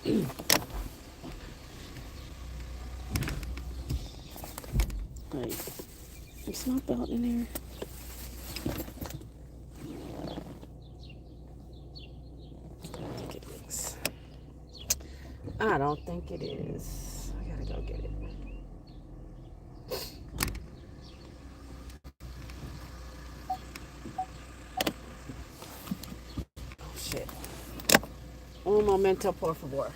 Wait, is my belt in there? I think it is. I don't think it is. I gotta go get it. Oh shit. Un momento, por favor.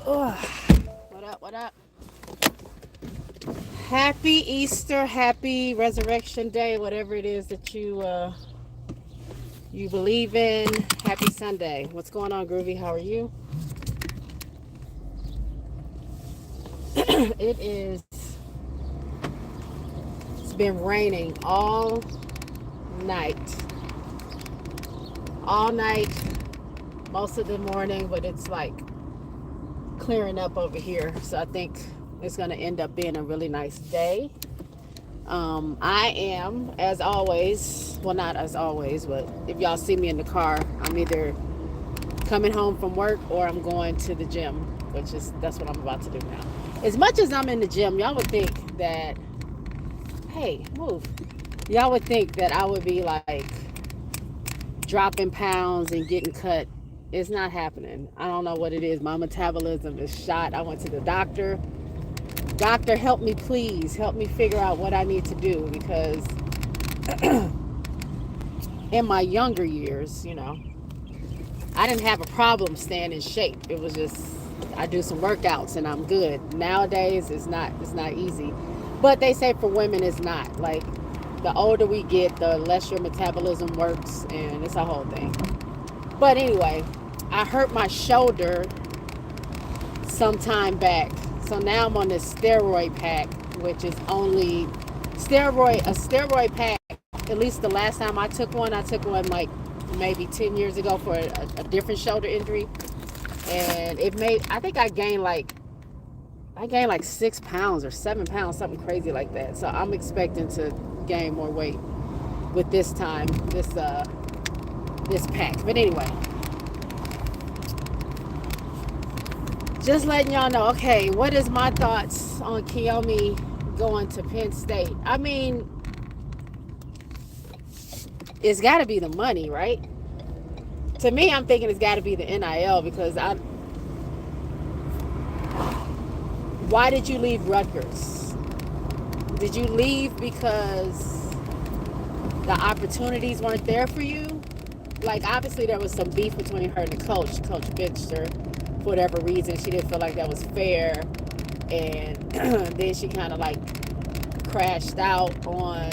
Ugh. What up? What up? Happy Easter, happy Resurrection Day, whatever it is that you believe in. Happy Sunday. What's going on, Groovy? How are you? It is. It's been raining night, all night, most of the morning, but it's like clearing up over here. So I think it's going to end up being a really nice day. I am, as always, well, not as always, but if y'all see me in the car, I'm either coming home from work or I'm going to the gym, that's what I'm about to do now. As much as I'm in the gym, y'all would think that, hey, move. Y'all would think that I would be like dropping pounds and getting cut. It's not happening. I don't know what it is. My metabolism is shot. I went to the doctor. Doctor, help me, please. Help me figure out what I need to do, because in my younger years, I didn't have a problem staying in shape. It was just I do some workouts and I'm good. Nowadays it's not easy. But they say for women it's not. Like, the older we get, the less your metabolism works, and it's a whole thing. But anyway, I hurt my shoulder some time back. So now I'm on this steroid pack, which is only a steroid pack. At least the last time I took one like maybe 10 years ago for a different shoulder injury. And I think I gained like 6 pounds or 7 pounds, something crazy like that. So I'm expecting to gain more weight with this pack. But anyway, just letting y'all know, okay, what is my thoughts on Kiyomi going to Penn State? I mean, it's got to be the money, right? To me, I'm thinking it's got to be the NIL, because why did you leave Rutgers? Did you leave because the opportunities weren't there for you? Like, obviously there was some beef between her and the coach. Coach benched her for whatever reason. She didn't feel like that was fair. And then she kind of like crashed out on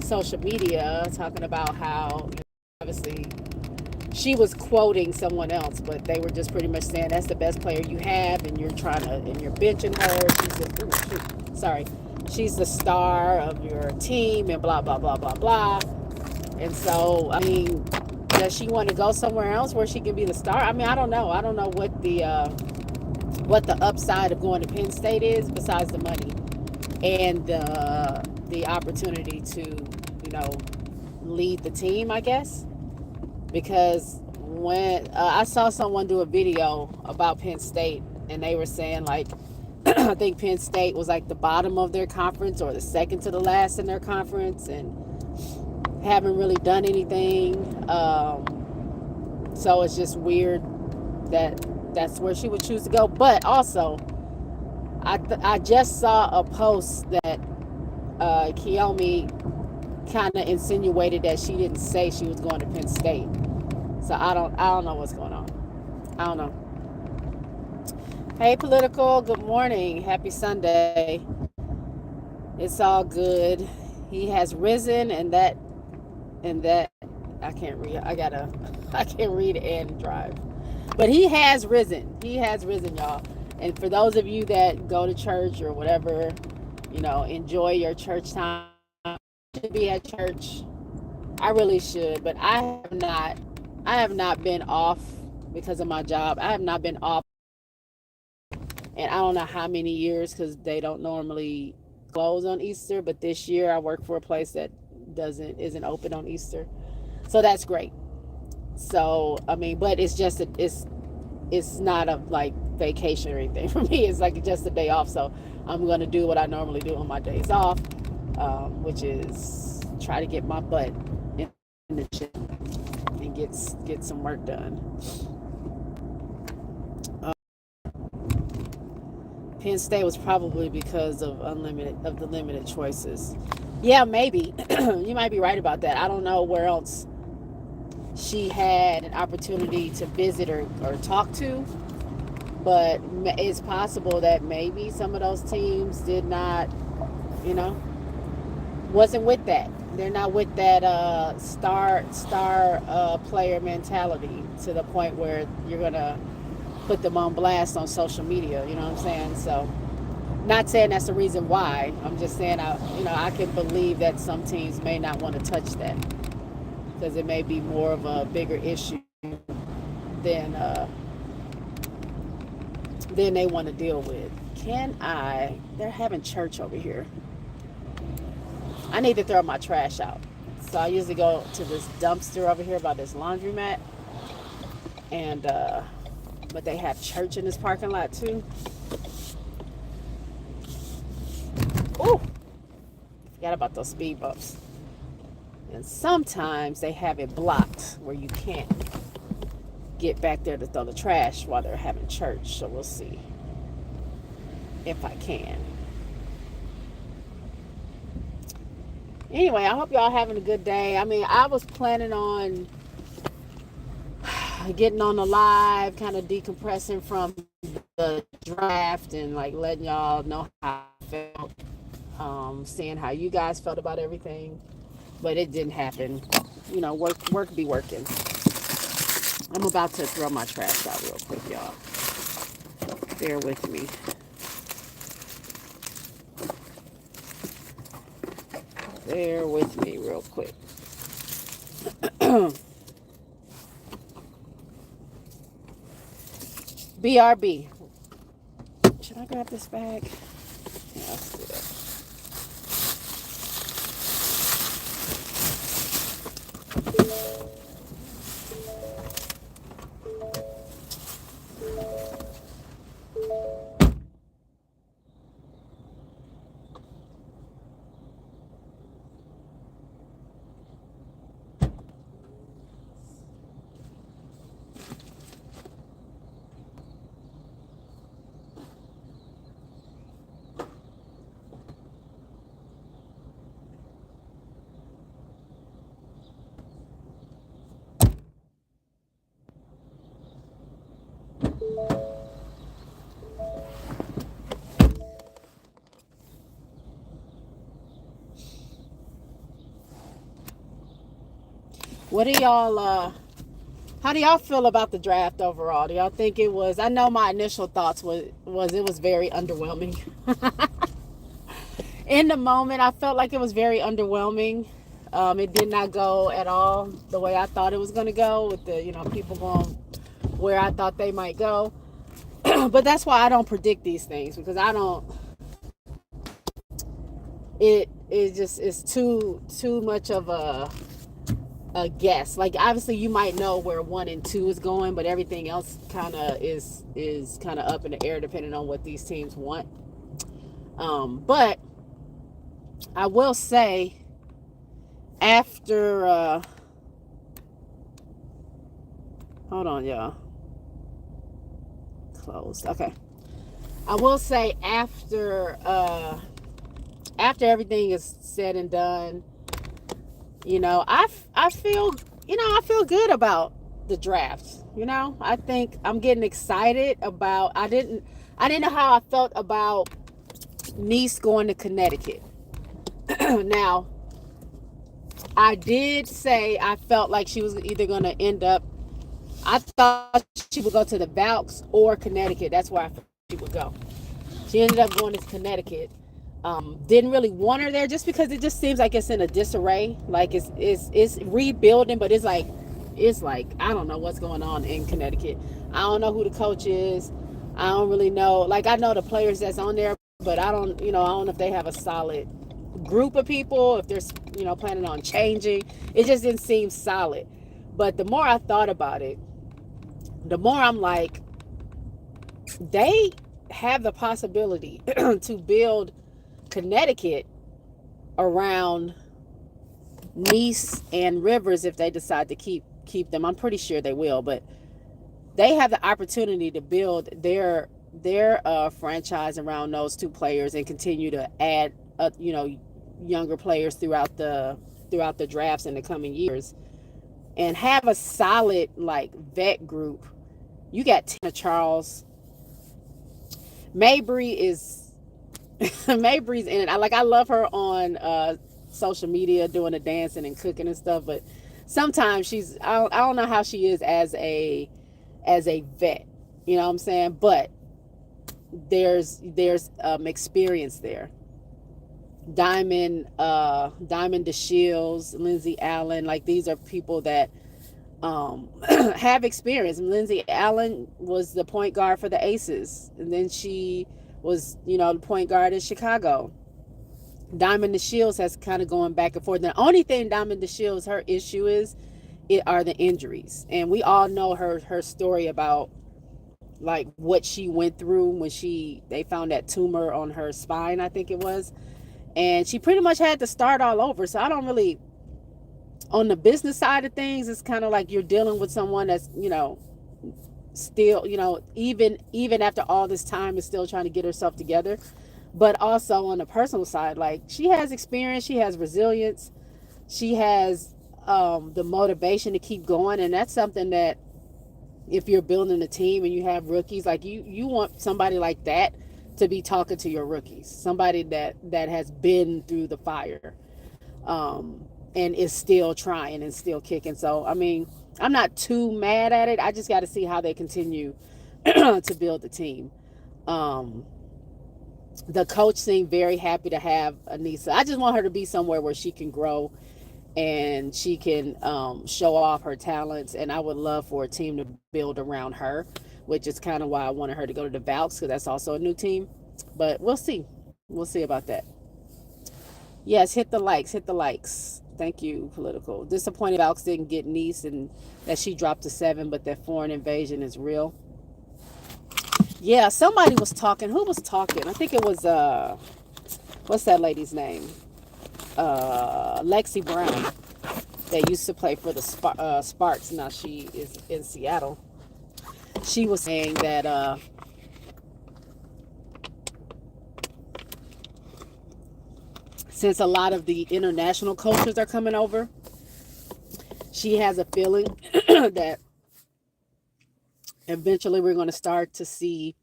social media, talking about how, obviously she was quoting someone else, but they were just pretty much saying that's the best player you have, and you're benching her. She's the star of your team, and blah blah blah blah blah. And so, I mean, does she want to go somewhere else where she can be the star? I mean, I don't know. I don't know what the upside of going to Penn State is, besides the money and the opportunity to, lead the team, I guess. Because when I saw someone do a video about Penn State, and they were saying, like, I think Penn State was like the bottom of their conference or the second to the last in their conference, and haven't really done anything. So it's just weird that that's where she would choose to go. But also, I just saw a post that Kiyomi kind of insinuated that she didn't say she was going to Penn State. So I don't know what's going on. I don't know. Hey, political. Good morning. Happy Sunday. It's all good. He has risen, and that I can't read. I can't read and drive. But he has risen. He has risen, y'all. And for those of you that go to church or whatever, enjoy your church time. Should be at church. I really should, but I have not been off because of my job. I have not been off, and I don't know how many years because they don't normally close on Easter. But this year, I work for a place that isn't open on Easter, so that's great. So I mean, but it's not a like vacation or anything for me. It's like just a day off. So I'm gonna do what I normally do on my days off, which is try to get my butt in the gym and get some work done. Penn State was probably because of the limited choices. Yeah, maybe you might be right about that. I don't know where else she had an opportunity to visit or talk to, but it's possible that maybe some of those teams did not, you know, wasn't with that. They're not with that star player mentality to the point where you're gonna put them on blast on social media. You know what I'm saying? So, not saying that's the reason why. I'm just saying I can believe that some teams may not want to touch that because it may be more of a bigger issue than they want to deal with. They're having church over here. I need to throw my trash out. So I usually go to this dumpster over here by this laundromat, and but they have church in this parking lot too. Ooh, forgot about those speed bumps. And sometimes they have it blocked where you can't get back there to throw the trash while they're having church. So we'll see if I can. Anyway, I hope y'all having a good day. I mean, I was planning on getting on the live, kind of decompressing from the draft and like letting y'all know how I felt, seeing how you guys felt about everything. But it didn't happen. Work be working. I'm about to throw my trash out real quick, y'all. Bear with me. Bear with me real quick. BRB. Should I grab this bag? Yeah, let's do that. What do y'all how do y'all feel about the draft overall? Do y'all think it was, I know my initial thoughts was it was very underwhelming. In the moment, I felt like it was very underwhelming. It did not go at all the way I thought it was going to go, with the people going where I thought they might go. But that's why I don't predict these things, because I don't. It just is too much of a guess. Like, obviously you might know where 1 and 2 is going, but everything else kind of is kind of up in the air depending on what these teams want. But I will say, after hold on, y'all. Closed. Okay. I will say after everything is said and done, I feel I feel good about the draft. I think I'm getting excited about. I didn't know how I felt about Nice going to Connecticut. Now, I did say I felt like she was either going to end up. I thought she would go to the Valks or Connecticut. That's where I thought she would go. She ended up going to Connecticut. Didn't really want her there just because it just seems like it's in a disarray. Like it's rebuilding, but it's like I don't know what's going on in Connecticut. I don't know who the coach is. I don't really know. Like I know the players that's on there, but I don't know if they have a solid group of people. If they're planning on changing, it just didn't seem solid. But the more I thought about it, the more I'm like, they have the possibility to build Connecticut around Nice and Rivers if they decide to keep them. I'm pretty sure they will, but they have the opportunity to build their franchise around those two players and continue to add younger players throughout the drafts in the coming years and have a solid like vet group. You got Tina Charles. Mabry is Mabry's in it. I love her on social media doing the dancing and cooking and stuff, but sometimes I don't know how she is as a vet. You know what I'm saying? But there's experience there. Diamond DeShields, Lindsay Allen, like these are people that have experience. Lindsay Allen was the point guard for the Aces, and then she was, the point guard in Chicago. Diamond DeShields has kind of going back and forth. The only thing Diamond DeShields, her issue is, it are the injuries, and we all know her story about like what she went through when they found that tumor on her spine, I think it was, and she pretty much had to start all over. So I don't really, on the business side of things, it's kind of like you're dealing with someone that's still even after all this time is still trying to get herself together. But also on the personal side, like she has experience, she has resilience, she has the motivation to keep going, and that's something that if you're building a team and you have rookies, like you want somebody like that to be talking to your rookies, somebody that has been through the fire, and is still trying and still kicking. So I mean, I'm not too mad at it. I just got to see how they continue to build the team. um the coach seemed very happy to have Anissa. I just want her to be somewhere where she can grow and she can show off her talents. And I would love for a team to build around her, which is kind of why I wanted her to go to the Valks, because that's also a new team. But we'll see. We'll see about that. Yes, hit the likes. Hit the likes. Thank you, political. Disappointed Valks didn't get Nice and that she dropped to 7, but that foreign invasion is real. Yeah, somebody was talking. Who was talking? I think it was what's that lady's name? Lexi Brown, that used to play for the Sparks. Now she is in Seattle. She was saying that since a lot of the international coaches are coming over, she has a feeling that eventually we're going to start to see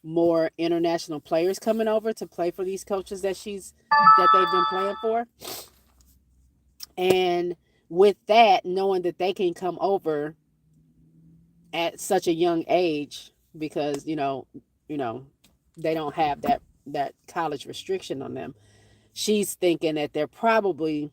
more international players coming over to play for these coaches that they've been playing for. And with that, knowing that they can come over at such a young age, because you know they don't have that college restriction on them, she's thinking that they're probably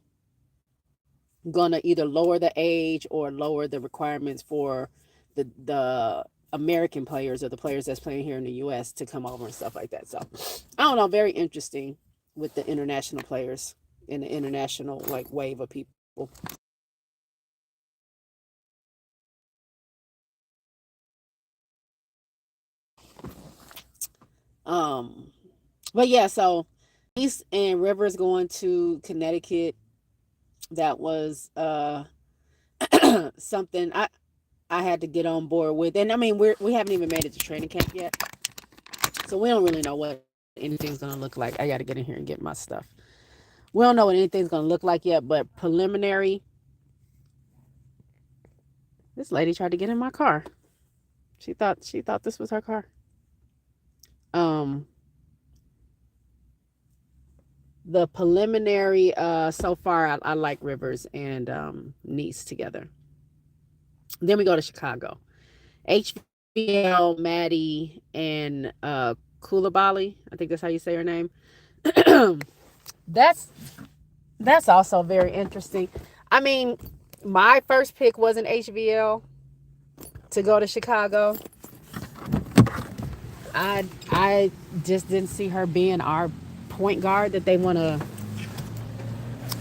going to either lower the age or lower the requirements for the American players or the players that's playing here in the US to come over and stuff like that. So I don't know, very interesting with the international players and the international like wave of people. Um but yeah, so East and Rivers going to Connecticut, that was something I had to get on board with. And I mean, we haven't even made it to training camp yet. So we don't really know what anything's gonna look like. I gotta get in here and get my stuff. We don't know what anything's gonna look like yet, but preliminary. This lady tried to get in my car. She thought this was her car. Um, the preliminary so far, I like Rivers and Nice together. Then we go to Chicago. HBL, Maddie, and Koulibaly. I think that's how you say her name. that's that's also very interesting. I mean, my first pick wasn't HBL to go to Chicago. I just didn't see her being our point guard that they want to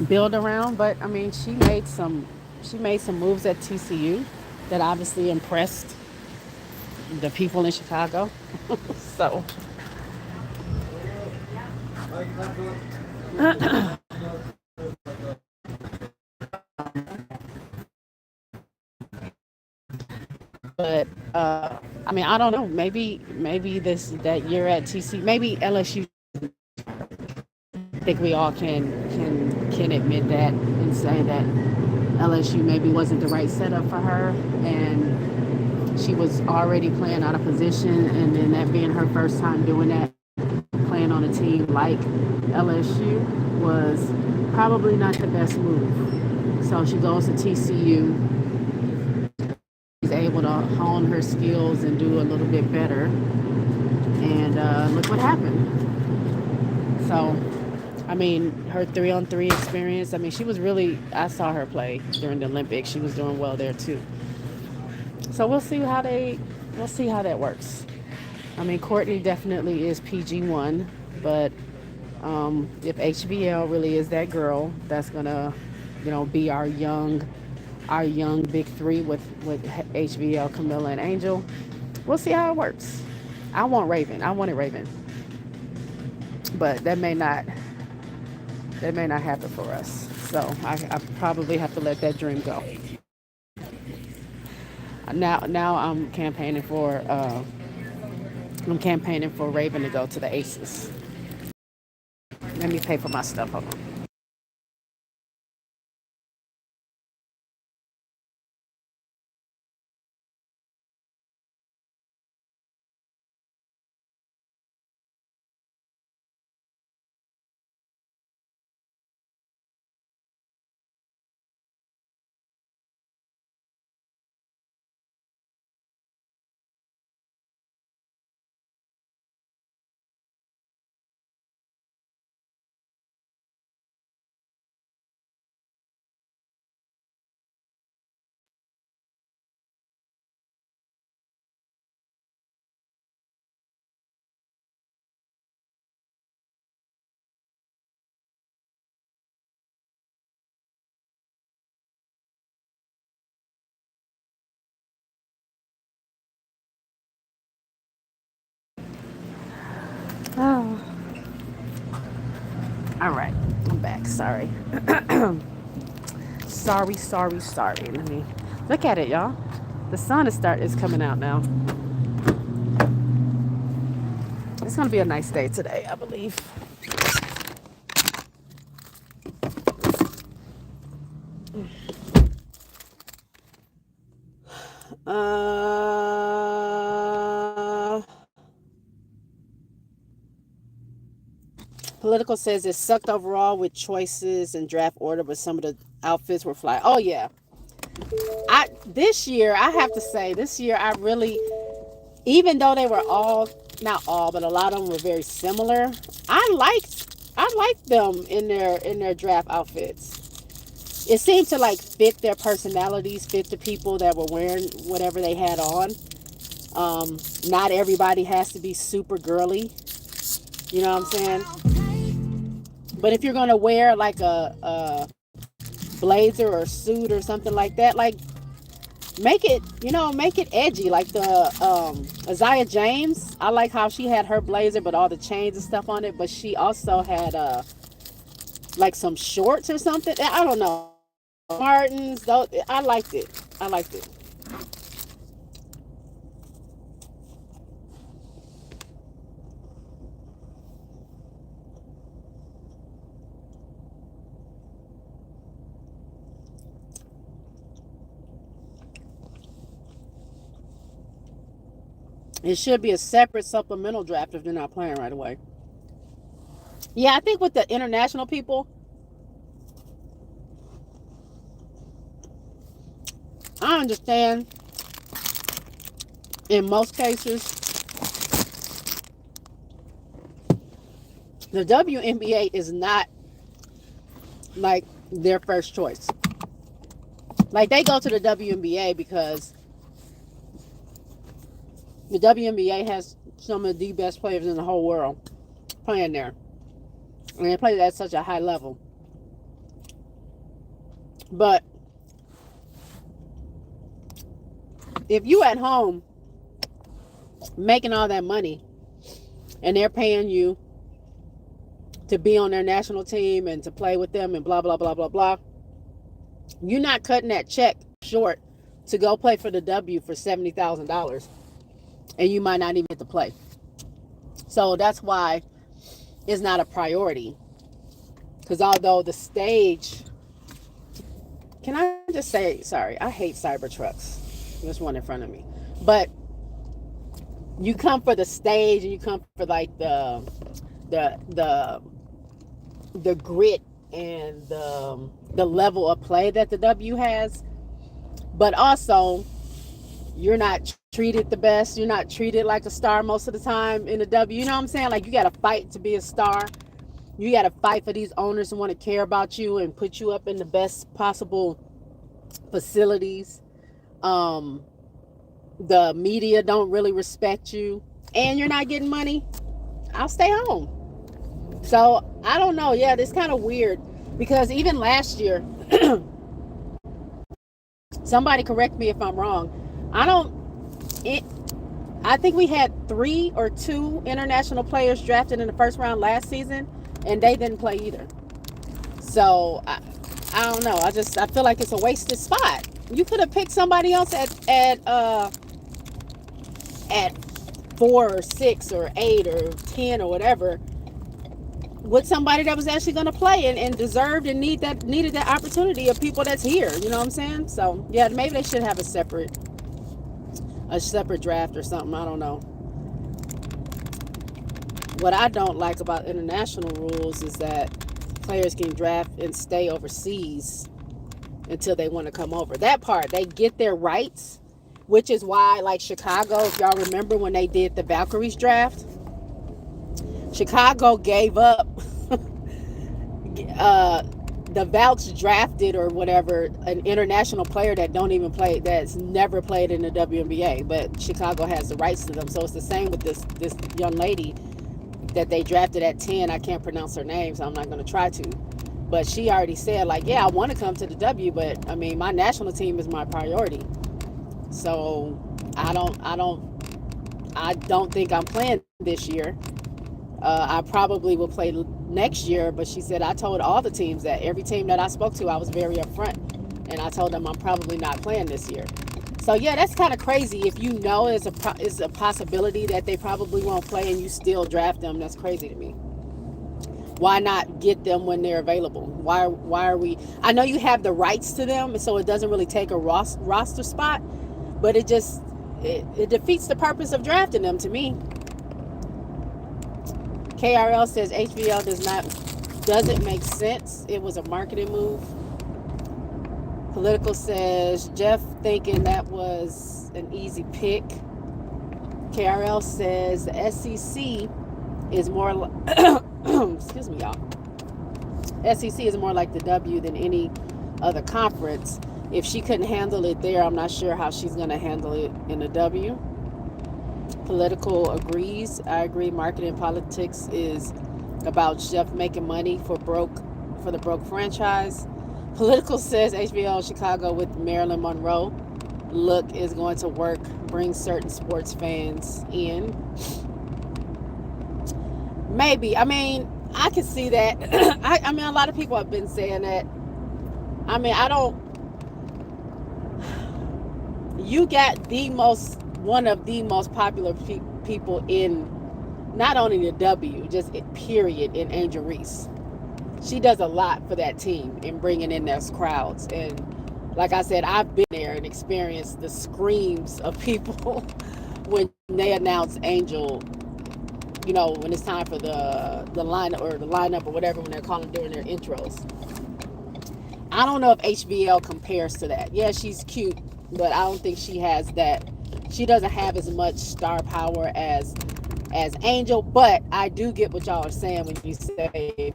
build around. But I mean, she made some moves at TCU that obviously impressed the people in Chicago. So, but I mean, I don't know. Maybe this that year at TC, maybe LSU. I think we all can admit that and say that LSU maybe wasn't the right setup for her, and she was already playing out of position, and then that being her first time doing that, playing on a team like LSU was probably not the best move. So she goes to TCU, is able to hone her skills and do a little bit better, and look what happened. So, I mean, her 3-on-3 experience. I mean, she was really. I saw her play during the Olympics. She was doing well there too. So we'll see how that works. I mean, Courtney definitely is PG1, but if HBL really is that girl, that's gonna, be our young big three with HBL, Camilla, and Angel. We'll see how it works. I want Raven. I wanted Raven, but that may not happen for us. So I probably have to let that dream go. Now I'm campaigning for Raven to go to the Aces. Let me pay for my stuff. Hold on. Oh, all right. I'm back. Sorry. Sorry. Let me look at it, y'all. The sun is coming out now. It's gonna be a nice day today, I believe. Uh, Political says it sucked overall with choices and draft order, but some of the outfits were fly. Oh yeah, this year I have to say this year I really, even though they were all, not all, but a lot of them were very similar. I liked them in their draft outfits. It seemed to like fit their personalities, fit the people that were wearing whatever they had on. Not everybody has to be super girly. You know what I'm saying? But if you're gonna wear like a blazer or suit or something like that, like make it edgy. Like the Isaiah James, I like how she had her blazer, but all the chains and stuff on it. But she also had like some shorts or something. I don't know. Martins, though, I liked it. I liked it. It should be a separate supplemental draft if they're not playing right away. Yeah, I think with the international people, I understand in most cases the WNBA is not like their first choice. Like they go to the WNBA because the WNBA has some of the best players in the whole world playing there. And they play at such a high level. But if you at home making all that money and they're paying you to be on their national team and to play with them and blah, blah, blah, blah, blah, you're not cutting that check short to go play for the W for $70,000. And you might not even get to play. So that's why it's not a priority. Because although the stage, can I just say, sorry, I hate Cybertrucks. There's one in front of me. But you come for the stage and you come for like the grit and the level of play that the W has. But also, you're not treated the best. You're not treated like a star most of the time in the W. You know what I'm saying? Like you got to fight to be a star. You got to fight for these owners who want to care about you and put you up in the best possible facilities. The media don't really respect you and you're not getting money. I'll stay home. So I don't know. Yeah, it's kind of weird because even last year, somebody correct me if I'm wrong. I think we had 3 or 2 international players drafted in the first round last season, and they didn't play either. So I don't know. I feel like it's a wasted spot. You could have picked somebody else at 4 or 6 or 8 or 10 or whatever, with somebody that was actually going to play and deserved and needed that opportunity of people that's here. You know what I'm saying? So yeah, maybe they should have a separate draft or something. I don't know. What I don't like about international rules is that players can draft and stay overseas until they want to come over. That part, they get their rights, which is why, like Chicago, if y'all remember when they did the Valkyries draft, Chicago gave up the Valks drafted or whatever an international player that don't even play, that's never played in the WNBA, but Chicago has the rights to them. So it's the same with this young lady that they drafted at 10. I can't pronounce her name, so I'm not going to try to. But she already said, like, yeah, I want to come to the W, but I mean, my national team is my priority. So I don't think I'm playing this year. I probably will play next year, but she said I told all the teams that every team that I spoke to, I was very upfront, and I told them I'm probably not playing this year. So yeah, that's kind of crazy. If you know it's a possibility that they probably won't play and you still draft them, that's crazy to me. Why not get them when they're available? Why are we? I know you have the rights to them, so it doesn't really take a roster spot, but it defeats the purpose of drafting them to me. KRL says HBL doesn't make sense. It was a marketing move. Political says Jeff thinking that was an easy pick. KRL says the SEC is more excuse me, y'all. SEC is more like the W than any other conference. If she couldn't handle it there, I'm not sure how she's going to handle it in the W. Political agrees. I agree. Marketing politics is about Jeff making money for the broke franchise. Political says HBL Chicago with Marilyn Monroe look is going to work, bring certain sports fans in. Maybe. I mean, I can see that. I mean, a lot of people have been saying that. I mean, you got one of the most popular people in not only the W, just period, in Angel Reese. She does a lot for that team in bringing in those crowds. And like I said, I've been there and experienced the screams of people when they announce Angel, when it's time for the lineup or whatever, when they're calling during their intros. I don't know if HBL compares to that. Yeah, she's cute, but I don't think she has that. She doesn't have as much star power as Angel, but I do get what y'all are saying when you say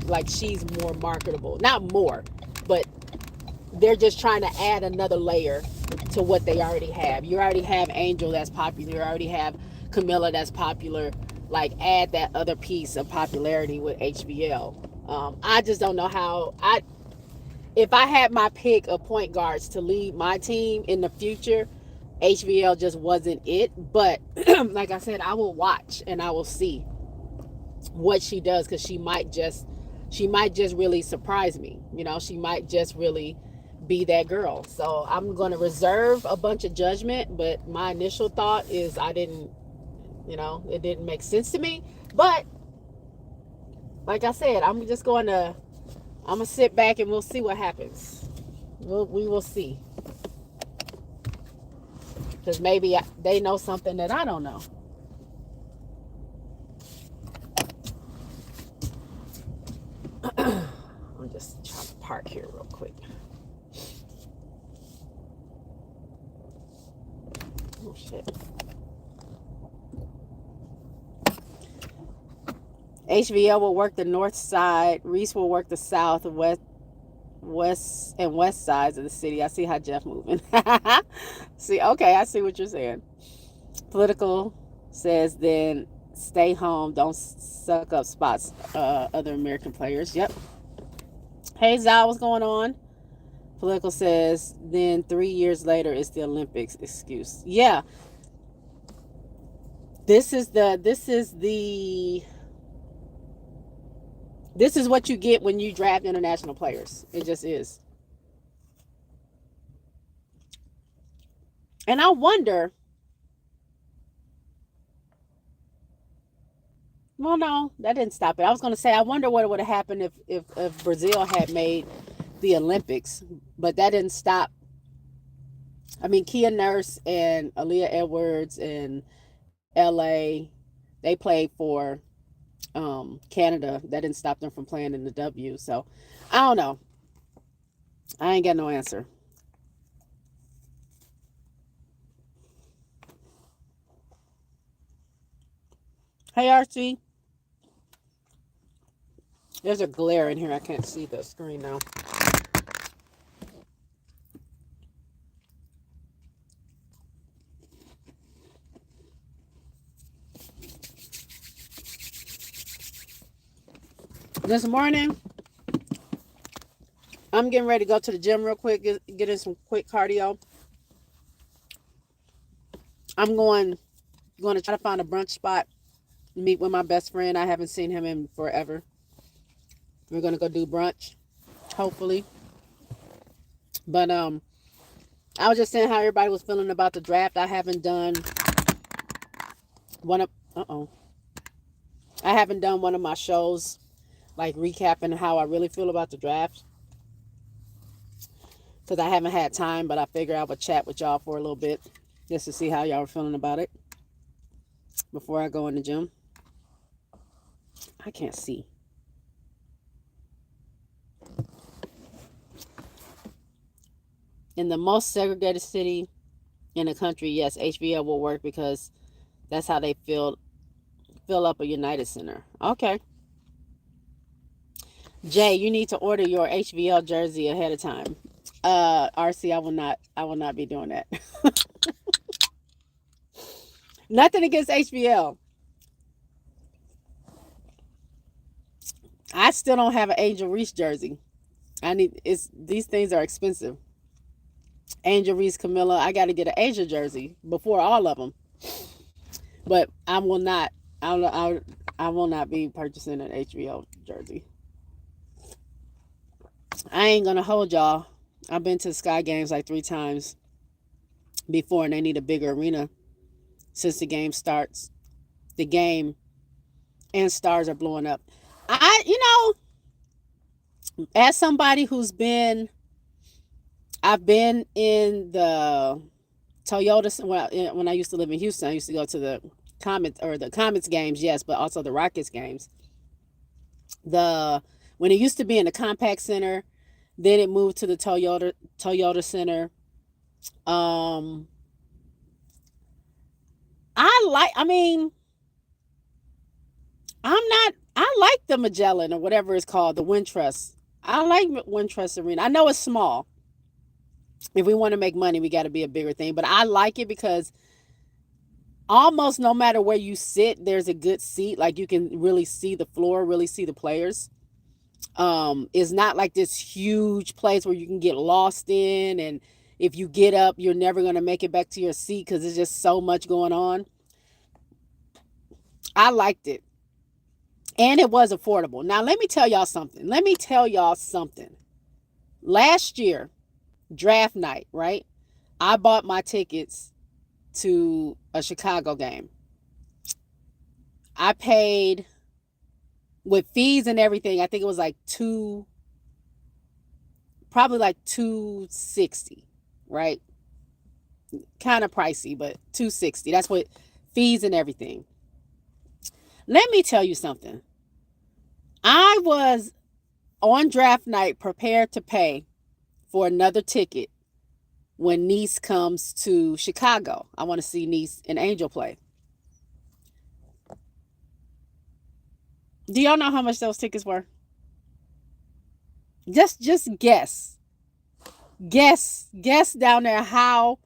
like she's more marketable. Not more, but they're just trying to add another layer to what they already have. You already have Angel that's popular. You already have Camilla that's popular. Like add that other piece of popularity with HBL. I just don't know how I if I had my pick of point guards to lead my team in the future, HBL just wasn't it. But like I said, I will watch and I will see what she does, because she might just really surprise me. She might just really be that girl. So I'm going to reserve a bunch of judgment, but my initial thought is it didn't make sense to me. But like I said, I'm gonna sit back and we'll see what happens. We will see, because maybe they know something that I don't know. I'm just trying to park here real quick. Oh shit. HBL will work the north side. Reese will work the south, west sides of the city. I see how Jeff moving. See, okay, I see what you're saying. Political says then stay home, don't suck up spots. Other American players. Yep. Hey Zal, what's going on? Political says then 3 years later it's the Olympics excuse. Yeah. This is what you get when you draft international players. It just is. And I wonder, well, no, that didn't stop it. I was going to say, I wonder what would have happened if Brazil had made the Olympics, but that didn't stop. I mean, Kia Nurse and Aaliyah Edwards and LA, they played for Canada. That didn't stop them from playing in the W. So I don't know. I ain't got no answer. Hey, RC. There's a glare in here. I can't see the screen now. This morning, I'm getting ready to go to the gym real quick, get in some quick cardio. I'm going to try to find a brunch spot, meet with my best friend. I haven't seen him in forever. We're going to go do brunch, hopefully. But I was just saying how everybody was feeling about the draft. I haven't done one of I haven't done one of my shows like recapping how I really feel about the draft, because I haven't had time, but I figured I would chat with y'all for a little bit just to see how y'all were feeling about it before I go in the gym. I can't see. In the most segregated city in the country, yes, HBL will work because that's how they fill up a United Center. Okay. Jay, you need to order your HBL jersey ahead of time. RC, I will not be doing that. Nothing against HBL. I still don't have an Angel Reese jersey. These things are expensive. Angel Reese, Camilla, I got to get an Asia jersey before all of them. But I will not. I will not be purchasing an HBL jersey. I ain't gonna hold y'all. I've been to the Sky Games like 3 times before, and they need a bigger arena since the game starts. The game and stars are blowing up. As somebody I've been in the Toyota. When I used to live in Houston, I used to go to the Comets games, yes, but also the Rockets games. The When it used to be in the Compact Center, then it moved to the Toyota Center. Um, I mean, I like the Magellan or whatever it's called, the Wintrust. I like Wintrust Arena. I know it's small. If we want to make money, we got to be a bigger thing. But I like it because almost no matter where you sit, there's a good seat. Like you can really see the floor, really see the players. It's not like this huge place where you can get lost in, and if you get up, you're never going to make it back to your seat because there's just so much going on. I liked it, and it was affordable. Now let me tell y'all something. Last year, draft night, right? I bought my tickets to a Chicago game. I paid with fees and everything. I think it was like probably like 260, right? Kind of pricey, but 260. That's what fees and everything. Let me tell you something. I was on draft night prepared to pay for another ticket when Nice comes to Chicago. I want to see Nice and Angel play. Do y'all know how much those tickets were? Just guess. Guess down there how.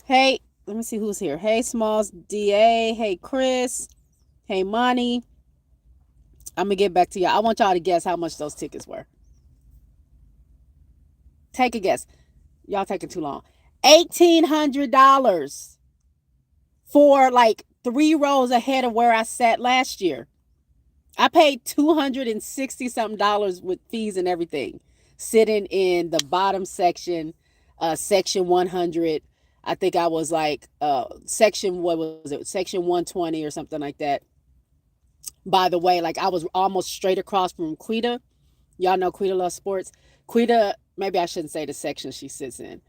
Hey, let me see who's here. Hey, Smalls, DA. Hey, Chris. Hey, Money. I'm going to get back to y'all. I want y'all to guess how much those tickets were. Take a guess. Y'all taking too long. $1,800 for like 3 rows ahead of where I sat last year. I paid $260 something with fees and everything, sitting in the bottom section, section 100. I think I was like section, what was it, section 120 or something like that. By the way, like I was almost straight across from Quita. Y'all know Quita loves sports. Quita, maybe I shouldn't say the section she sits in.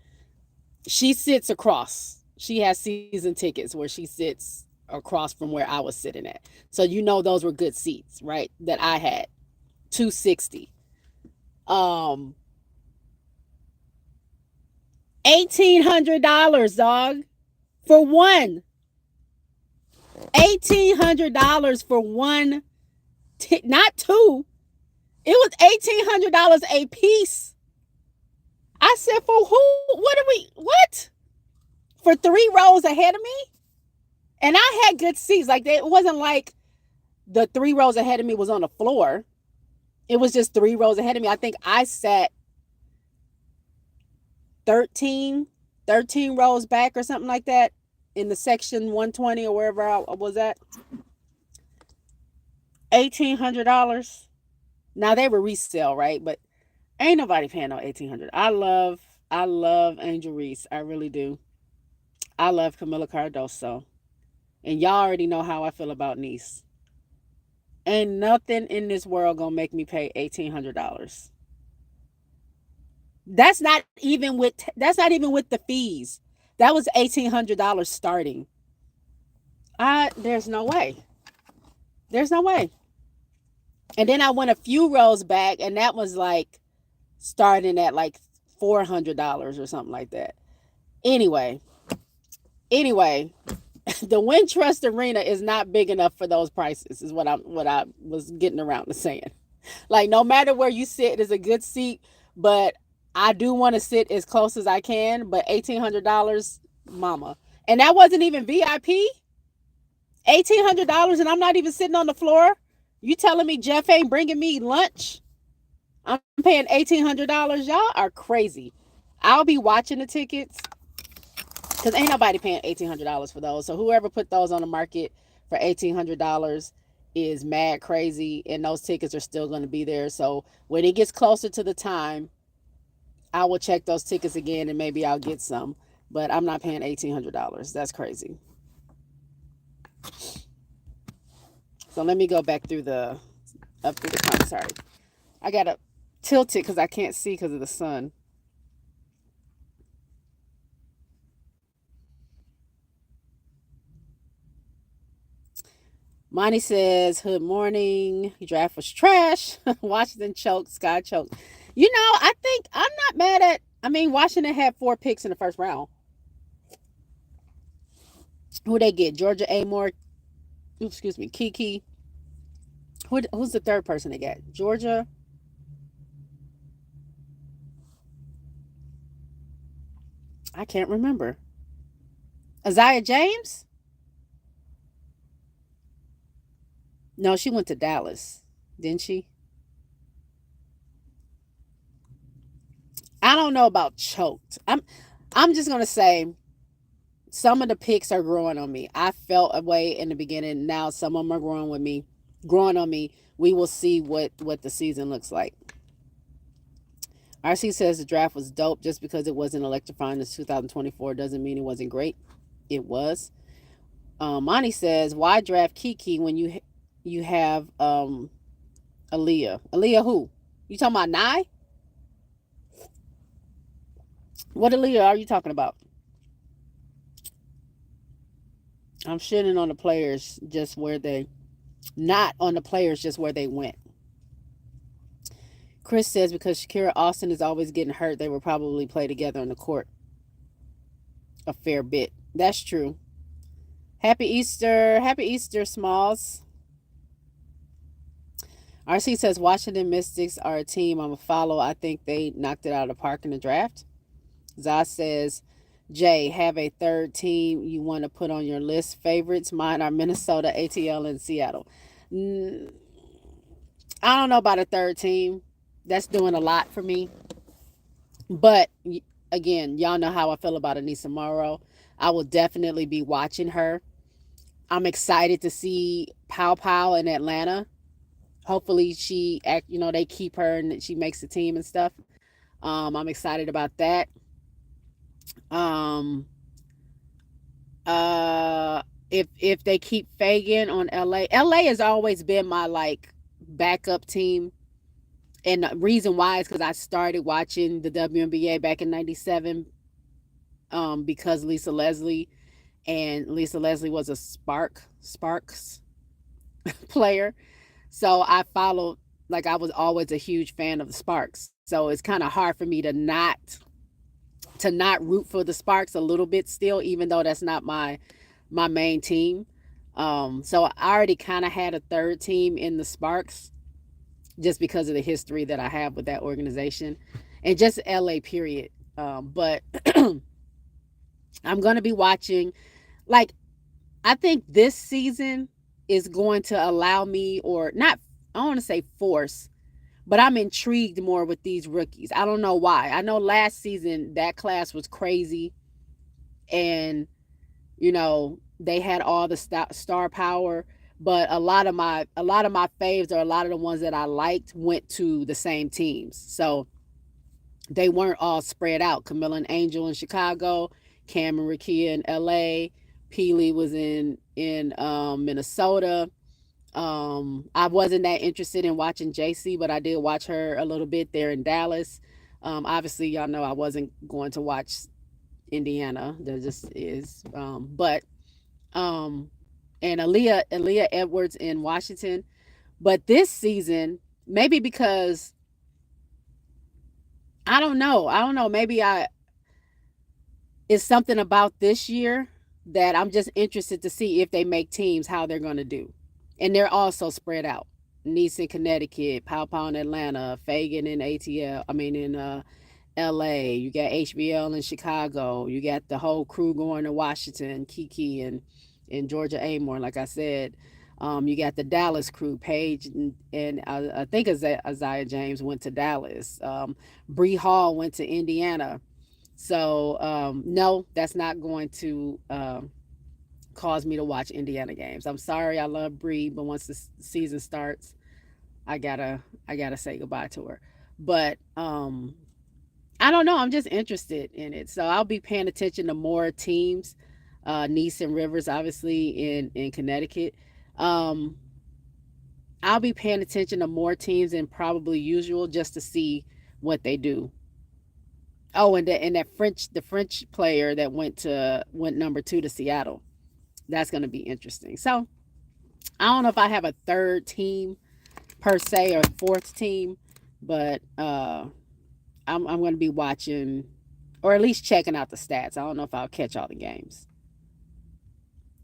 She sits across. She has season tickets where she sits across from where I was sitting at. So you know those were good seats, right? That I had. 260. $1,800, dog. For one. $1,800 for one, not two. It was $1,800 a piece. I said, for who? What? For 3 rows ahead of me? And I had good seats. Like, it wasn't like the 3 rows ahead of me was on the floor. It was just 3 rows ahead of me. I think I sat 13 rows back or something like that in the section 120 or wherever I was at. $1,800. Now they were resale, right? But ain't nobody paying no $1,800. I love Angel Reese. I really do. I love Camila Cardoso. And y'all already know how I feel about Nice. Ain't nothing in this world gonna make me pay $1,800. That's not even with the fees. That was $1,800 starting. There's no way. There's no way. And then I went a few rows back, and that was like starting at like $400 or something like that. Anyway, the Wintrust Arena is not big enough for those prices, is what I was getting around to saying. Like, no matter where you sit, it's a good seat, but I do want to sit as close as I can. But $1,800, mama. And that wasn't even VIP. $1,800, and I'm not even sitting on the floor. You telling me Jeff ain't bringing me lunch? I'm paying $1,800. Y'all are crazy. I'll be watching the tickets because ain't nobody paying $1,800 for those. So whoever put those on the market for $1,800 is mad crazy, and those tickets are still going to be there. So when it gets closer to the time, I will check those tickets again, and maybe I'll get some. But I'm not paying $1,800. That's crazy. So let me go back up through the comments. Sorry, I gotta tilt it because I can't see because of the sun. Monty says, "Good morning. Draft was trash. Washington choked. Sky choked. I think I'm not mad at. I mean, Washington had 4 picks in the first round. Who they get? Georgia Amore. Excuse me, Kiki. Who's the third person they got? Georgia. I can't remember. Isaiah James. No, she went to Dallas, didn't she? I don't know about choked. I'm just gonna say some of the picks are growing on me. I felt a way in the beginning. Now some of them are growing on me. We will see what the season looks like. RC says the draft was dope. Just because it wasn't electrifying in 2024 doesn't mean it wasn't great. It was. Monty says, why draft Kiki when you have Aaliyah? Aaliyah who? You talking about Nye? What Aaliyah are you talking about? I'm shitting on the players just where they not on the players just where they went. Chris says because Shakira Austin is always getting hurt, they will probably play together on the court a fair bit. That's true. Happy Easter. Happy Easter, Smalls. RC says Washington Mystics are a team I'm a follow. I think they knocked it out of the park in the draft. Zah says, Jay, have a third team you want to put on your list. Favorites, mine are Minnesota, ATL, and Seattle. I don't know about a third team. That's doing a lot for me. But again, y'all know how I feel about Anissa Morrow. I will definitely be watching her. I'm excited to see Pow Pow in Atlanta. Hopefully they keep her and she makes the team and stuff. I'm excited about that. Um, if they keep Fagan on LA has always been my like backup team, and the reason why is because I started watching the WNBA back in '97, because Lisa Leslie, and Lisa Leslie was a Sparks player, so I followed. Like I was always a huge fan of the Sparks, so it's kind of hard for me to not root for the Sparks a little bit still, even though that's not my main team. So I already kind of had a third team in the Sparks just because of the history that I have with that organization and just LA period. But I'm going to be watching, like, I think this season is going to allow me, or not, I don't want to say force, but I'm intrigued more with these rookies. I don't know why. I know last season that class was crazy, and they had all the star power, but a lot of my faves, or a lot of the ones that I liked, went to the same teams. So they weren't all spread out. Camilla and Angel in Chicago, Cam and Rakia in LA, Peely was in Minnesota. I wasn't that interested in watching JC, but I did watch her a little bit there in Dallas. Obviously, y'all know I wasn't going to watch Indiana. There just is. But and Aaliyah Edwards in Washington. But this season, maybe because I don't know. I don't know. Maybe it's something about this year that I'm just interested to see if they make teams, how they're going to do. And they're also spread out. Nice in Connecticut, Pow Pow in Atlanta, Fagan in ATL, I mean in LA, you got HBL in Chicago, you got the whole crew going to Washington, Kiki and Georgia Amore, like I said. You got the Dallas crew, Paige and I think Isaiah James went to Dallas. Bree Hall went to Indiana. So no, that's not going to cause me to watch Indiana games. I'm sorry, I love Bree, but once the season starts, I gotta say goodbye to her. But I don't know. I'm just interested in it, so I'll be paying attention to more teams. Nice and Rivers, obviously in Connecticut. Um, I'll be paying attention to more teams than probably usual just to see what they do. Oh, and that the French player that went number 2 to Seattle. That's going to be interesting. So I don't know if I have a third team per se or fourth team, but I'm going to be watching or at least checking out the stats. I don't know if I'll catch all the games.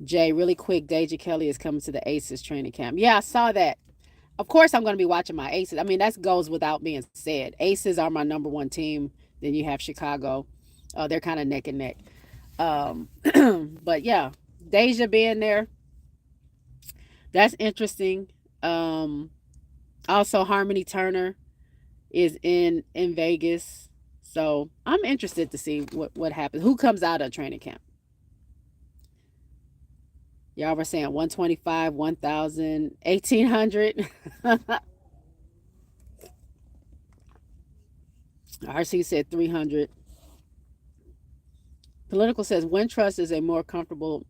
Jay, really quick, Deja Kelly is coming to the Aces training camp. Yeah, I saw that. Of course, I'm going to be watching my Aces. I mean, that goes without being said. Aces are my number one team. Then you have Chicago. They're kind of neck and neck. Um, but yeah, Deja being there, that's interesting. Um, Also, Harmony Turner is in Vegas, so I'm interested to see what happens. Who comes out of training camp? Y'all were saying 125, 1,000, 1,800. RC said 300. Political says Wintrust is a more comfortable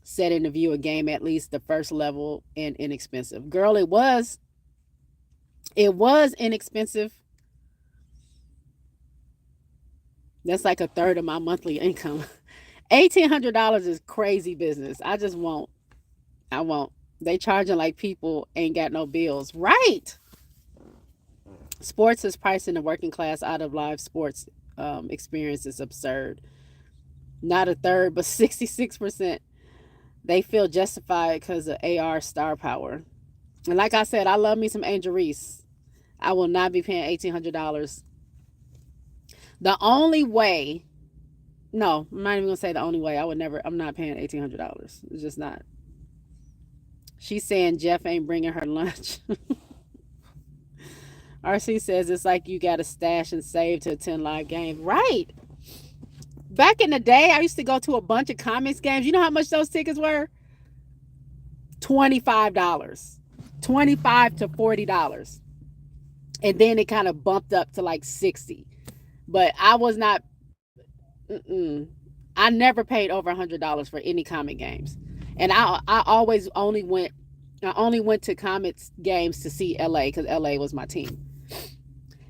setting to view a game, at least the first level, and inexpensive. Girl, it was. It was inexpensive. That's like a third of my monthly income. $1,800 is crazy business. I just won't. I won't. They charging like people ain't got no bills. Right. Sports is pricing the working class out of live sports experience is absurd. Not a third, but 66%. They feel justified because of AR star power. And like I said, I love me some Angel Reese. I will not be paying $1,800. The only way, no, I'm not even gonna say the only way. I would never. I'm not paying $1,800. It's just not. She's saying Jeff ain't bringing her lunch. RC says it's like you got to stash and save to attend live games. Right. Back in the day, I used to go to a bunch of comics games. You know how much those tickets were? $25. $25 to $40. And then it kind of bumped up to like 60. But I was not, I never paid over $100 for any comic games. And I always only went to comics games to see LA because LA was my team.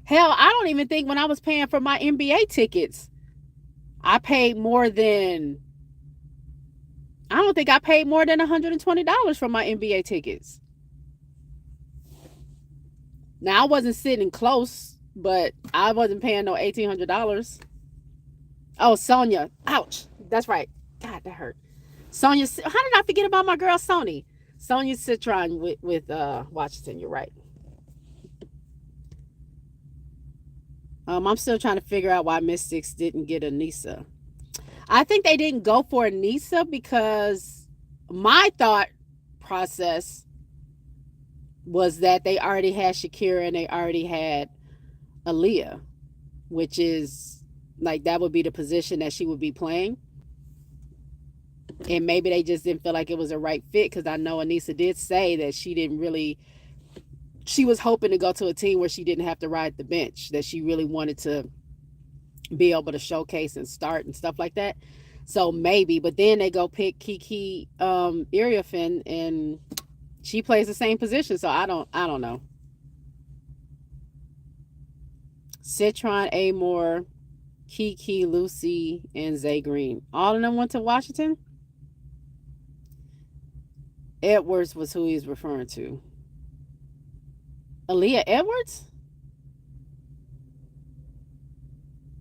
Hell, I don't even think when I was paying for my NBA tickets, I paid more than, I don't think I paid more than $120 for my NBA tickets. Now, I wasn't sitting close, but I wasn't paying no $1,800. Oh, Sonia. Ouch. That's right. God, that hurt. Sonia, how did I forget about my girl, Sony? Sonia Citron with Washington. You're right. I'm still trying to figure out why Mystics didn't get Anissa. I think they didn't go for Anissa because my thought process was that they already had Shakira and they already had Aaliyah, which is like that would be the position that she would be playing. And maybe they just didn't feel like it was a right fit because I know Anissa did say that she was hoping to go to a team where she didn't have to ride the bench, that she really wanted to be able to showcase and start and stuff like that. So maybe, but then they go pick Kiki Iriafen and she plays the same position. So I don't know. Citron, Amore, Kiki, Lucy, and Zay Green. All of them went to Washington? Edwards was who he's referring to. Aaliyah Edwards?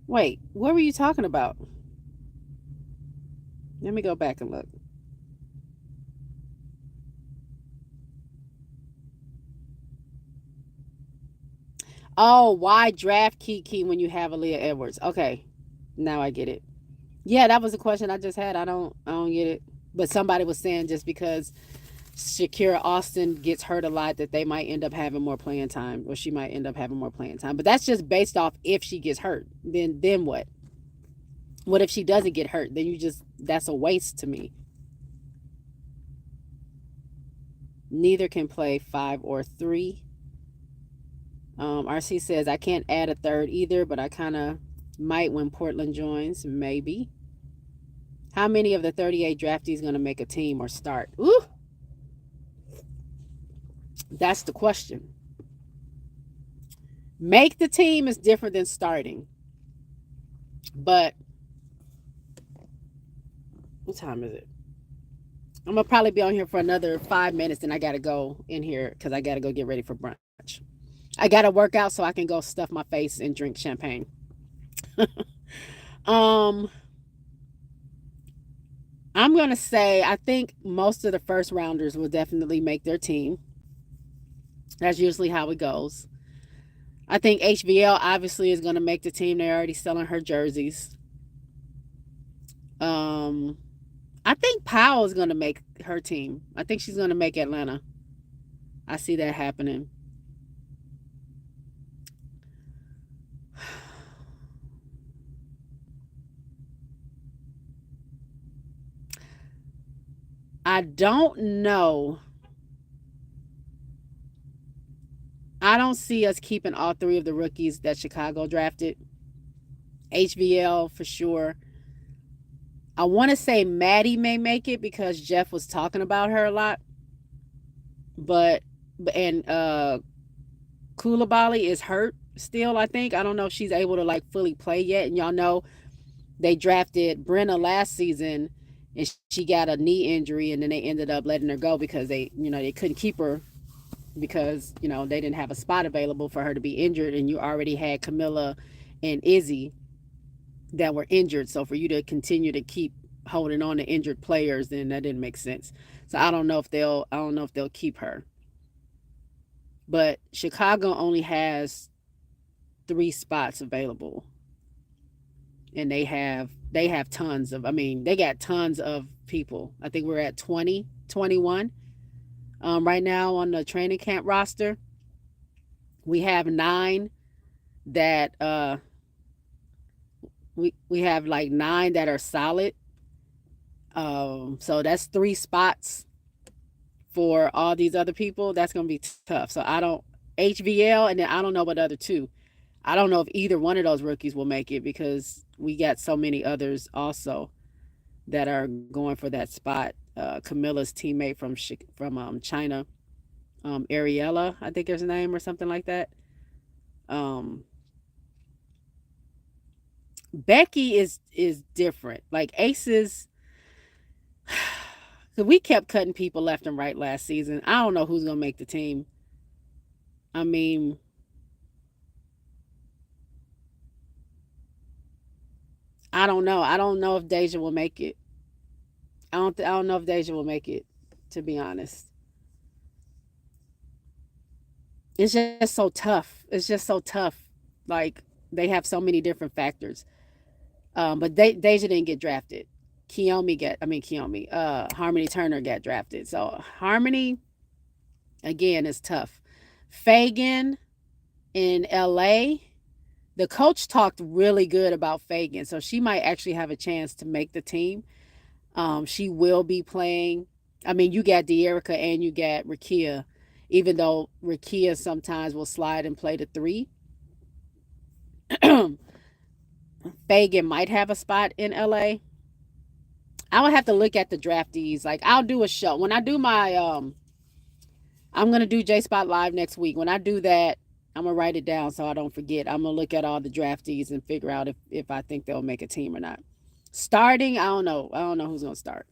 Wait, what were you talking about? Let me go back and look. Oh, why draft Kiki when you have Aaliyah Edwards? Okay, now I get it. Yeah, that was a question I just had. I don't get it. But somebody was saying just because Shakira Austin gets hurt a lot that they might end up having more playing time, or she might end up having more playing time. But that's just based off if she gets hurt. Then what? What if she doesn't get hurt? Then that's a waste to me. Neither can play 5 or 3. RC says I can't add a third either, but I kind of might when Portland joins, maybe. How many of the 38 draftees going to make a team or start? Ooh, that's the question. Make the team is different than starting. But what time is it? I'm gonna probably be on here for another 5 minutes, and I gotta go in here because I gotta go get ready for brunch. I gotta work out so I can go stuff my face and drink champagne. um, I'm gonna say I think most of the first rounders will definitely make their team. That's usually how it goes. I think HVL obviously is gonna make the team. They're already selling her jerseys. Um, I think Powell is gonna make her team. I think she's gonna make Atlanta. I see that happening. I don't know. I don't see us keeping all three of the rookies that Chicago drafted. HVL for sure. I want to say Maddie may make it because Jeff was talking about her a lot. But and Koulibaly is hurt still, I think. I don't know if she's able to like fully play yet. And y'all know they drafted Brenna last season and she got a knee injury and then they ended up letting her go because they couldn't keep her because they didn't have a spot available for her to be injured, and you already had Camilla and Izzy that were injured. So for you to continue to keep holding on to injured players, then that didn't make sense. So I don't know if they'll keep her. But Chicago only has 3 spots available, and they have tons of. I mean, they got tons of people. I think we're at 20, 21 right now on the training camp roster. We have 9 that we have like 9 that are solid. So that's 3 spots for all these other people. That's gonna be tough. So I don't HVL, and then I don't know what other 2. I don't know if either one of those rookies will make it because we got so many others also that are going for that spot. Camilla's teammate from China, Ariella, I think is her name or something like that. Um, Becky is different. Like Aces, we kept cutting people left and right last season. I don't know who's gonna make the team. I mean, I don't know. I don't know if Deja will make it. I don't know if Deja will make it. To be honest, it's just so tough. It's just so tough. Like they have so many different factors. But Deja didn't get drafted. Kiyomi. Harmony Turner got drafted. So Harmony again is tough. Fagan in LA, the coach talked really good about Fagan, so she might actually have a chance to make the team. She will be playing. I mean, you got De'Erica and you got Rakia, even though Rakia sometimes will slide and play the 3. Fagan might have a spot in LA. I would have to look at the draftees. Like I'll do a show when I do my I'm gonna do J Spot Live next week. When I do that, I'm gonna write it down so I don't forget. I'm gonna look at all the draftees and figure out if I think they'll make a team or not. Starting, I don't know. I don't know who's gonna start.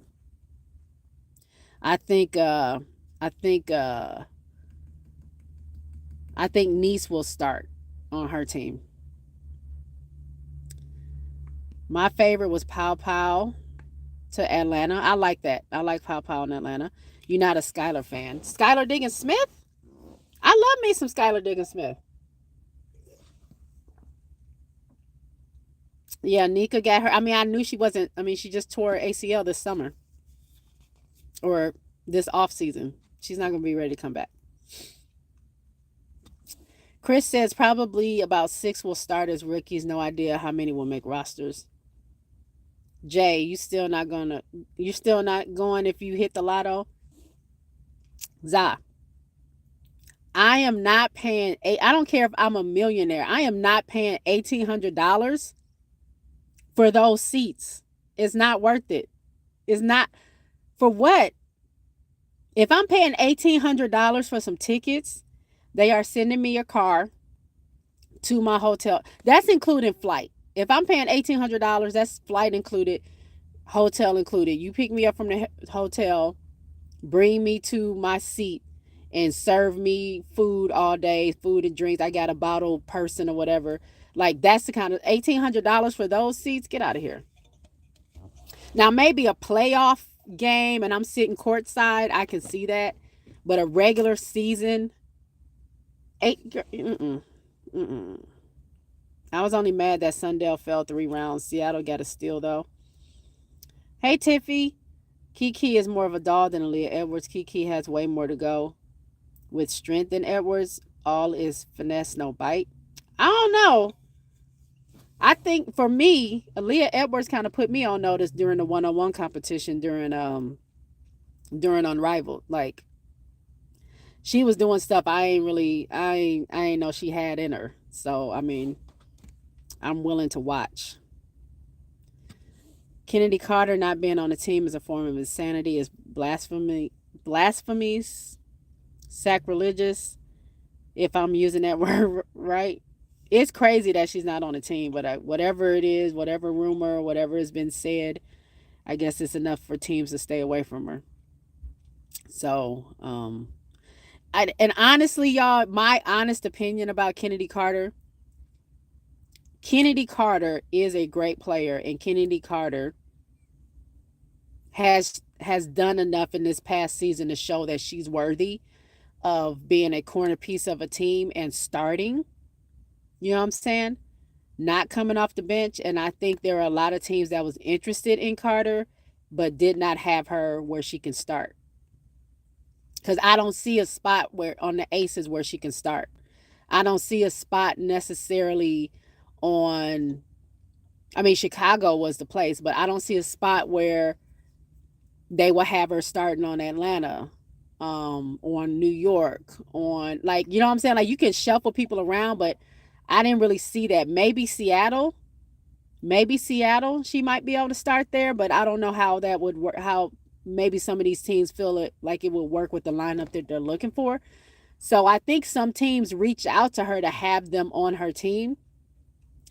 I think I think I think Nice will start on her team. My favorite was Pow Pow to Atlanta. I like that. I like Pow Pow in Atlanta. You're not a Skylar fan. Skylar Diggins Smith? I love me some Skylar Diggins Smith. Yeah, Nika got her. I mean, I knew she wasn't. I mean, she just tore her ACL this summer or this off season. She's not going to be ready to come back. Chris says probably about 6 will start as rookies. No idea how many will make rosters. Jay, you still not going if you hit the lotto? Za, I am not paying. I don't care if I'm a millionaire. I am not paying $1,800 for those seats. It's not worth it. It's not for what? If I'm paying $1,800 for some tickets, they are sending me a car to my hotel. That's including flight. If I'm paying $1,800, that's flight included, hotel included. You pick me up from the hotel. bring me to my seat and serve me food all day, food and drinks. I got a bottle person or whatever. Like that's the kind of $1,800 for those seats. Get out of here. Now maybe a playoff game and I'm sitting courtside. I can see that, but a regular season, eight. Mm-mm, mm-mm. I was only mad that Sundell fell 3 rounds. Seattle got a steal though. Hey Tiffy, Kiki is more of a doll than Aaliyah Edwards. Kiki has way more to go with strength than Edwards. All is finesse, no bite. I don't know. I think for me, Aaliyah Edwards kind of put me on notice during the one-on-one competition during Unrivaled. Like she was doing stuff I ain't know she had in her. So I mean, I'm willing to watch. Kennedy Carter not being on the team is a form of insanity. Is blasphemies, sacrilegious. If I'm using that word right, it's crazy that she's not on the team. But whatever it is, whatever rumor, whatever has been said, I guess it's enough for teams to stay away from her. So, and honestly, y'all, my honest opinion about Kennedy Carter is a great player, and Kennedy Carter has done enough in this past season to show that she's worthy of being a corner piece of a team and starting. You know what I'm saying? Not coming off the bench. And I think there are a lot of teams that was interested in Carter, but did not have her where she can start. Because I don't see a spot where on the Aces where she can start. I don't see a spot necessarily on. I mean, Chicago was the place, but I don't see a spot where they will have her starting on Atlanta, on New York, on like you know what I'm saying. Like you can shuffle people around, but I didn't really see that. Maybe Seattle, she might be able to start there, but I don't know how that would work. How maybe some of these teams feel it like it would work with the lineup that they're looking for. So I think some teams reach out to her to have them on her team,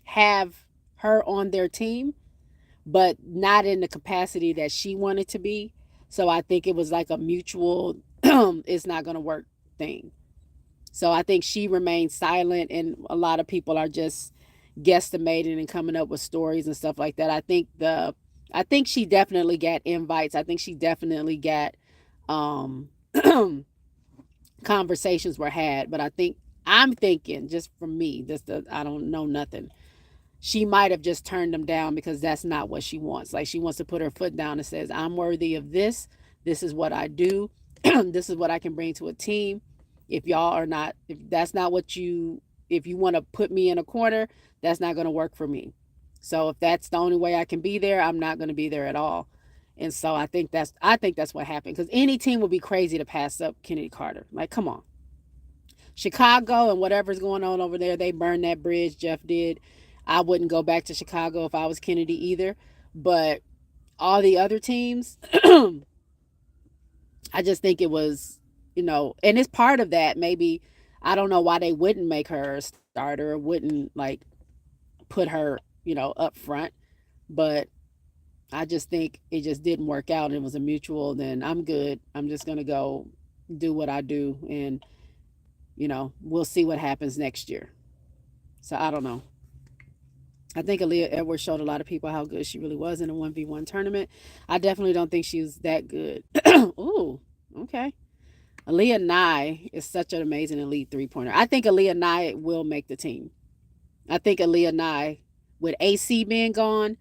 have her on their team, but not in the capacity that she wanted to be. So I think it was like a mutual, it's not going to work thing. So I think she remained silent, and a lot of people are just guesstimating and coming up with stories and stuff like that. I think she definitely got invites. I think she definitely got um, conversations were had. But I'm thinking just from me, I don't know nothing. She might have just turned them down because that's not what she wants. Like she wants to put her foot down and says, "I'm worthy of this. This is what I do. This is what I can bring to a team. If y'all are not, if that's not what if you want to put me in a corner, that's not going to work for me. So if that's the only way I can be there, I'm not going to be there at all." And so I think that's what happened because any team would be crazy to pass up Kennedy Carter. Like, come on, Chicago and whatever's going on over there, they burned that bridge. Jeff did. I wouldn't go back to Chicago if I was Kennedy either. But all the other teams, I just think it was, and it's part of that. Maybe I don't know why they wouldn't make her a starter or wouldn't like put her, up front. But I just think it just didn't work out and it was a mutual. Then I'm good. I'm just going to go do what I do. And, we'll see what happens next year. So I don't know. I think Aaliyah Edwards showed a lot of people how good she really was in a 1v1 tournament. I definitely don't think she was that good. Ooh, okay. Aaliyah Nye is such an amazing elite three-pointer. I think Aaliyah Nye will make the team. I think Aaliyah Nye, with AC being gone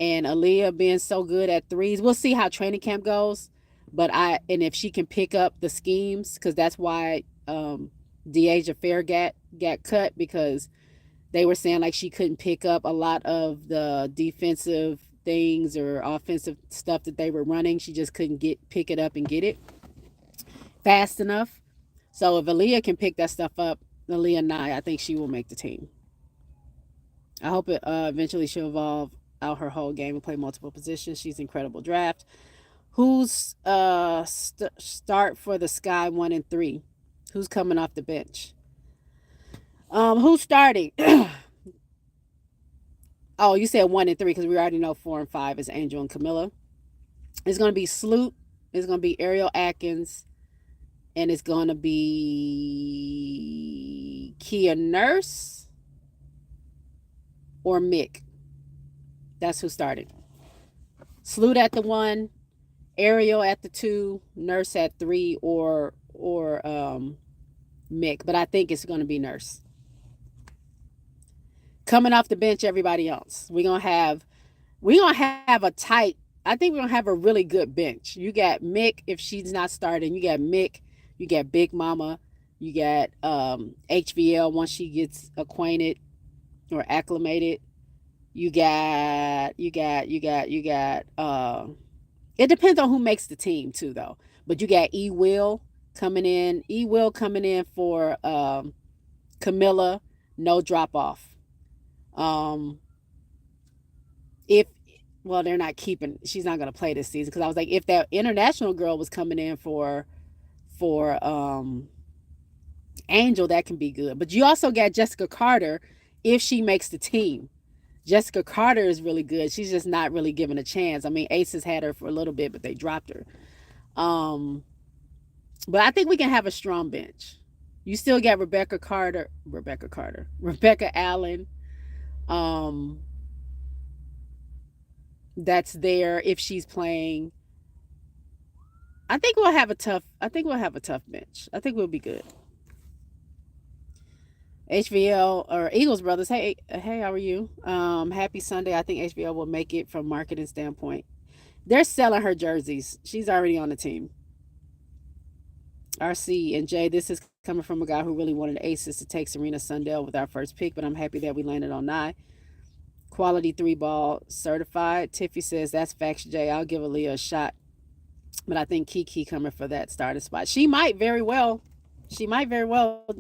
and Aaliyah being so good at threes, we'll see how training camp goes. And if she can pick up the schemes, because that's why Deasia Fair got cut, because they were saying like she couldn't pick up a lot of the defensive things or offensive stuff that they were running. She just couldn't pick it up and get it fast enough. So if Aaliyah can pick that stuff up, Aaliyah Nye, I think she will make the team. I hope it eventually she'll evolve out her whole game and play multiple positions. She's an incredible draft. Who's start for the Sky 1 and 3? Who's coming off the bench? Who's starting? Oh, you said 1 and 3 because we already know 4 and 5 is Angel and Camilla. It's going to be Sloot, It's going to be Ariel Atkins, and it's going to be Kia Nurse or Mick. That's who started. Sloot at the 1, Ariel at the 2, Nurse at 3, or Mick. But I think it's going to be Nurse. Coming off the bench, everybody else. We're gonna have a tight. I think we're gonna have a really good bench. You got Mick if she's not starting. You got Mick. You got Big Mama. You got HVL once she gets acquainted or acclimated. You got. It depends on who makes the team too, though. But you got E Will coming in. E Will coming in for Camilla. No drop off. Um, if well, they're not keeping. She's not going to play this season because I was like, if that international girl was coming in for Angel, that can be good. But you also got Jessica Carter if she makes the team. Jessica Carter is really good. She's just not really given a chance. I mean, Aces had her for a little bit, but they dropped her. Um, but I think we can have a strong bench. You still got Rebecca Allen. Um, that's there if she's playing. I think we'll have a tough bench. I think we'll be good. HVL or Eagles brothers. Hey, how are you? Happy Sunday. I think HVL will make it from marketing standpoint. They're selling her jerseys. She's already on the team. RC and Jay, this is coming from a guy who really wanted Aces to take Serena Sundell with our first pick, but I'm happy that we landed on Nye. Quality 3-ball certified. Tiffy says that's facts, Jay. I'll give Aaliyah a shot, but I think Kiki coming for that starting spot. She might very well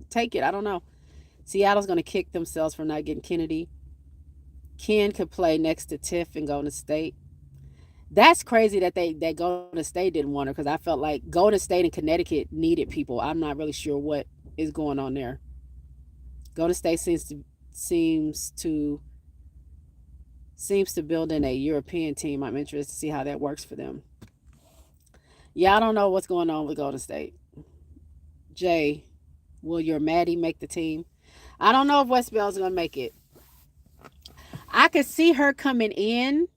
take it. I don't know. Seattle's going to kick themselves for not getting Kennedy. Ken could play next to Tiff and Golden State. That's crazy that Golden State didn't want her because I felt like Golden State and Connecticut needed people. I'm not really sure what is going on there. Golden State seems to build in a European team. I'm interested to see how that works for them. Yeah, I don't know what's going on with Golden State. Jay, will your Maddie make the team? I don't know if West Bell's going to make it. I could see her coming in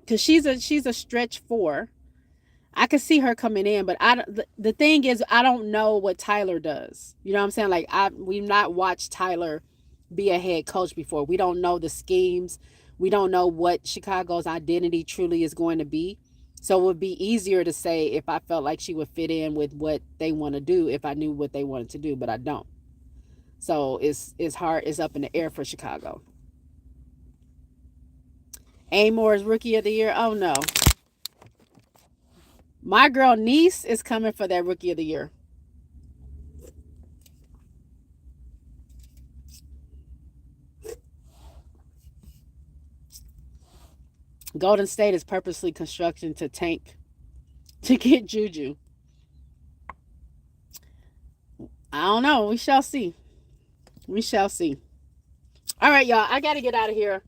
because she's a stretch 4. I could see her coming in, but the thing is, I don't know what Tyler does. You know what I'm saying? Like we've not watched Tyler be a head coach before. We don't know the schemes. We don't know what Chicago's identity truly is going to be. So it would be easier to say if I felt like she would fit in with what they want to do if I knew what they wanted to do, but I don't. So it's hard. It's up in the air for Chicago. Amor is rookie of the year. Oh no. My girl niece is coming for that rookie of the year. Golden State is purposely constructing to tank to get Juju. I don't know. We shall see. We shall see. All right, y'all. I got to get out of here.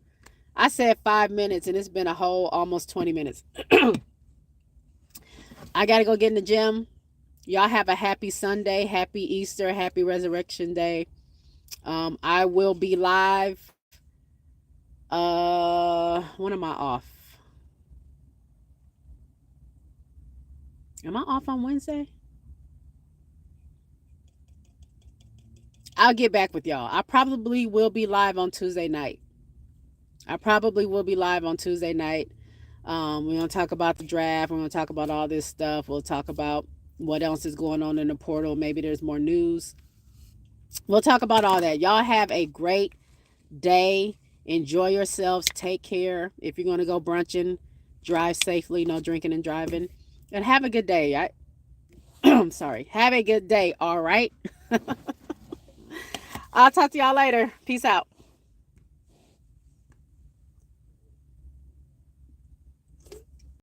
I said 5 minutes, and it's been a whole almost 20 minutes. I got to go get in the gym. Y'all have a happy Sunday, happy Easter, happy Resurrection Day. I will be live. When am I off? Am I off on Wednesday? I'll get back with y'all. I probably will be live on Tuesday night. We're going to talk about the draft. We're going to talk about all this stuff. We'll talk about what else is going on in the portal. Maybe there's more news. We'll talk about all that. Y'all have a great day. Enjoy yourselves. Take care. If you're going to go brunching, drive safely. No drinking and driving. And have a good day. I'm sorry. Have a good day. All right. I'll talk to y'all later. Peace out.